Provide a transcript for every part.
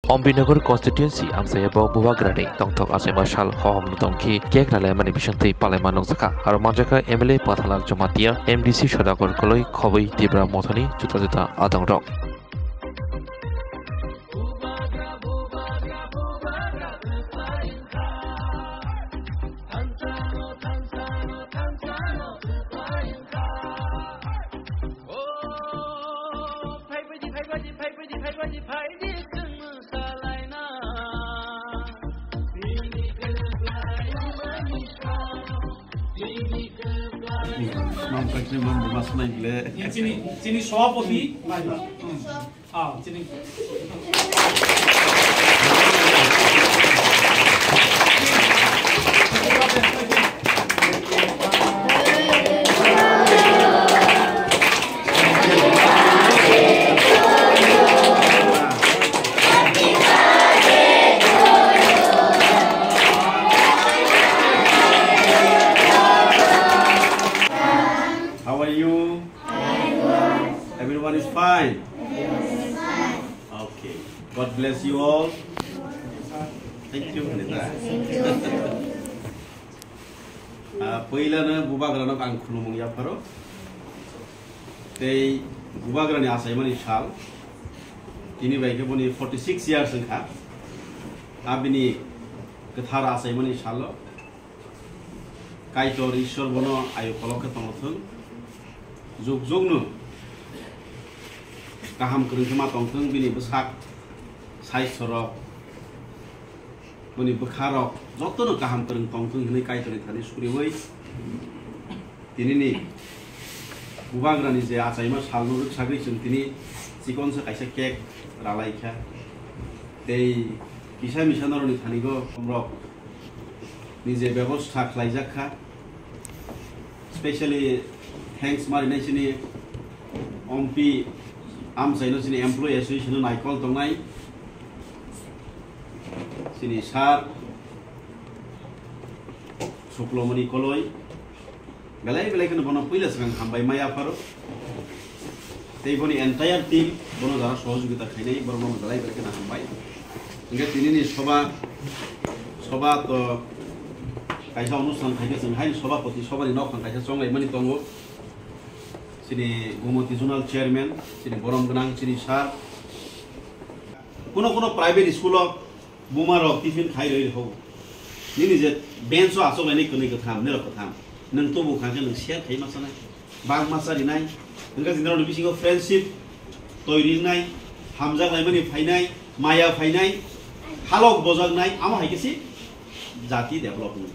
Ombinagor constituency amsayabo buwagrani tongtok asema shal hohom tongki kek rale mani bisantei palema nokjaka aro manjaka MLA pathalak jomatia MDC sodagor koloi khoboi tibra mothoni juta juta adangrok Sini সভাপতি sini How are you? Everyone is fine? Okay. God bless you all. Thank you, Anita. पहिलानो बुबाग्रानो आं खुलुमो याफारो तै बुबाग्रानि आसायमानि साल दिनै बायके बनि 46 years ओंखा आबिनि गोथार आसायमानि साल कायतर ईश्वर बनो आयु कलके तंथों जुग जुगनो गाहाम खोरोंखोमा तंथों बिनि बसाक साइसरक बनि बखारक जतनो गाहाम खोरों तंथों हिनै कायतरनि थानि सुरिवै दिनैनि बुबाग्रानि जे आसायमा सालनो सागै जों दिनै सिकनसे कायसे केक रालायखा दै किसा मिसानरनि थानिगो हमरक निजे व्यवस्था खालायजाखा स्पेशली थैंक्स मारिनाय सिनि एमपी आमसायनो सिनि एमप्लॉय एसोसिएशन नायकल दंनाय सिनि सार सुक्लमनि कलय बेलाय बेलायखौनो बनो पहिला सिगां हामबाय माय आफारो दैबनि एन्टायर टीम बनो जारा सहयोगिता खायनाय बरनो बेलाय बेलायखौनो हामबाय इंगे दिनैनि सभा तो कायसा अनुष्ठान खायसे जों हाय सभापति सभानि नखां कायसा संलायमानि दङ सिनि गुमति जोनाल चेयरमैन सिनि बरम गोनां सिनि सार कोनो प्राइवेट स्कूल बुमारो टिफिन खाइ रहि हो निनि जे बेन्च आसलायनि कनै गथाम नेर गथाम नों तो बुखांखे नों शेयर खाइ मासानाय बाग मासारिनाय नोंगा जिनाव बिसिङाव फ्रेन्डशिप तयरिनाय हामजानायमानि फायनाय माया फायनाय हालक बजागनाय आमा हायकेसि जाति डेभलपमेन्ट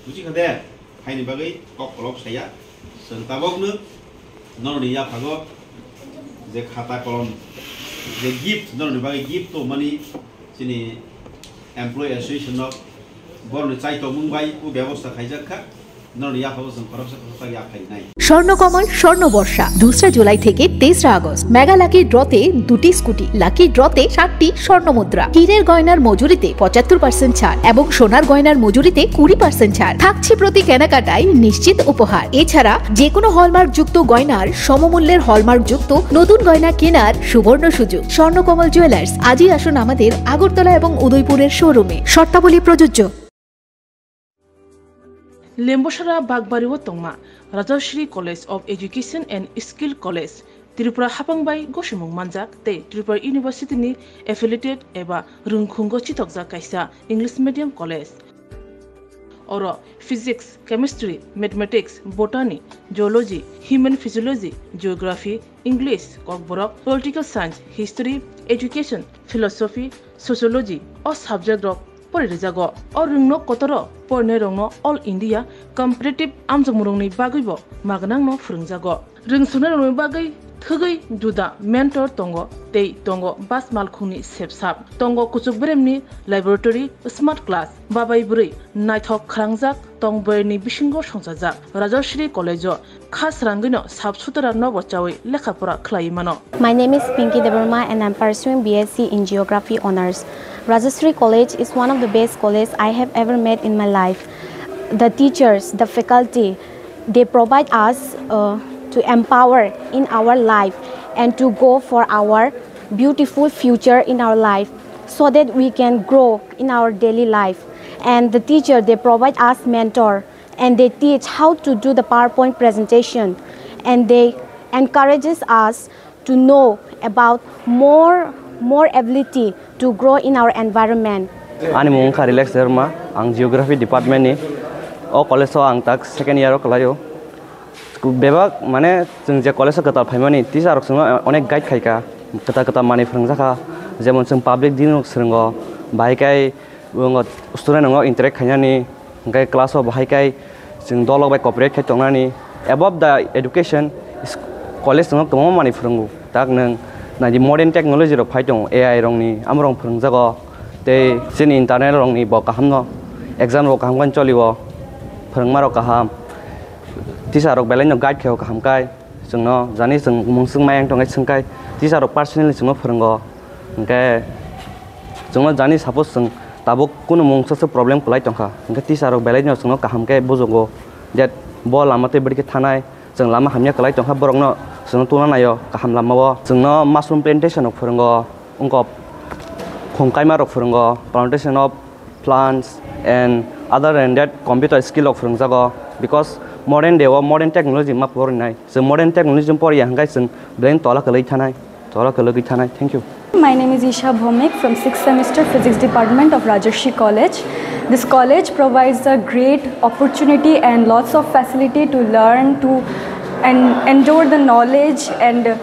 बुझी खादे फायनि बागै ककलक साया संताबकनो नरनि याफागो जे खाता कलम जे गिफ्ट नरनि बागै गिफ्ट तो मानि सिनि एमप्लॉय एसोसिएशन अफ बरनि चाइतो मुंबाई उ व्यवस्था खायजाखा नरनि याफागो जों खरबसा खरबसा याफायनाय স্বর্ণকমল স্বর্ণবর্ষা 2রা জুলাই থেকে 23রা আগস্ট মেগা লাকি ড্রতে 2টি স্কুটি লাকি ড্রতে 7টি স্বর্ণমুদ্রা হীরের গয়নার মজুরিতে 75% ছাড় এবং সোনার গয়নার মজুরিতে 20% ছাড় থাকছে প্রতি কেনাকাটায় নিশ্চিত উপহার এছাড়া যে কোনো হলমার্ক যুক্ত গয়নার সমমূল্যের হলমার্ক যুক্ত নতুন গয়না কেনার সুবর্ণ সুযোগ স্বর্ণকমল জুয়েলার্স আজই আসুন আমাদের আগরতলা এবং উদয়পুরের শোরুমে শর্তাবলী প্রযোজ্য Lembosara Bagbariwo Tongma, Rajashri College of Education and Skill College, Tripura Hapangbai Goshimung Manjak, Te Tripura University ni affiliated eba Rungkhungo Chitokja Kaisa English Medium College. Oro Physics, Chemistry, Mathematics, Botany, Geology, Human Physiology, Geography, English, Kokborok, Political Science, History, Education, Philosophy, Sociology, or subject of Porizago, or Rungno Kotoro, Pornerongno, All India, Competitive Amzamurungni Bagibo, Magnangno Frungzago. Ring Sunarung Bagay, Tugai, Duda, Mentor Tongo, Tei Tongo, Bas Malkuni, Sepsap, Tongo Kusubremni, Laboratory, Smart Class, Babai Buri, Nighthawk Krangzak, Tongberni Bishingo Shonsazak, Rajashri College, Khas Rangino, Subsutara Novochawi, Lekapura Klaimano. My name is Pinky Debarma and I'm pursuing BSc in Geography Honours. Rajashri College is one of the best colleges I have ever met in my life. The teachers, the faculty, they provide us to empower in our life and to go for our beautiful future in our life. so that we can grow in our daily life. And the teacher, they provide us mentor, and they teach how to do the PowerPoint presentation, and they encourages us to know about more ability to grow in our environment. Ani mung ka relax derma ang geography department ni o college so ang tak second year kalayo bebak mane jeng je college ka ta phaimani teacher rok sung onek guide khaika kata mani phrangjaka jemon jeng public din srungo bai kai ung student ngo interact khainani ngai class of bai kai jeng dolok bai cooperate khai tongnani above the education college sung tomo mani phrangu tak nang na di modern technology ro phaitong AI rong ni amrong phrangjago te sin internet rong ni bo kaham no exam ro kaham kan cholibo phrangma ro kaham teacher rok belai no guide kheo kaham kai jengno jani jeng mungsung mayang tongai sungkai teacher rok personally jengno phrango engke jengno jani suppose jeng tabo kuno mungsa problem kulai tongkha engke teacher rok belai no jengno kaham kai bojogo that bo lamate bidike thanai jeng lama hamya kulai tongkha borok no jengno tuna nayo kaham lamawo jengno mushroom plantation rok phrango ungko Hongkai rok phrango plantation of plants and other than that computer skill of phranjago because modern day or modern technology ma porinai so modern technology por yang guys brain tola kalai thanai thank you. My name is Isha Bhomik from 6th semester physics department of Rajarshi College. This college provides a great opportunity and lots of facility to learn and endure the knowledge and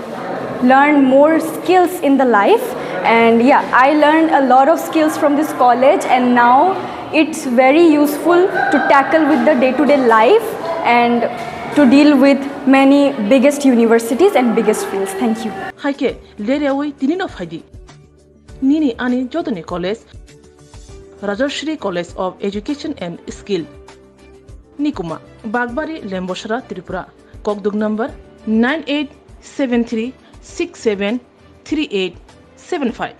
learn more skills in the life. And yeah, I learned a lot of skills from this college, and now it's very useful to tackle with the day-to-day life and to deal with many biggest universities and biggest fields. Thank you. Haike lerewi tinino faidi. Nini ani jodoni college, Rajarshri College of Education and Skill. Nikuma Bagbari Lemboshra Tripura. Kokdug number 9873673875.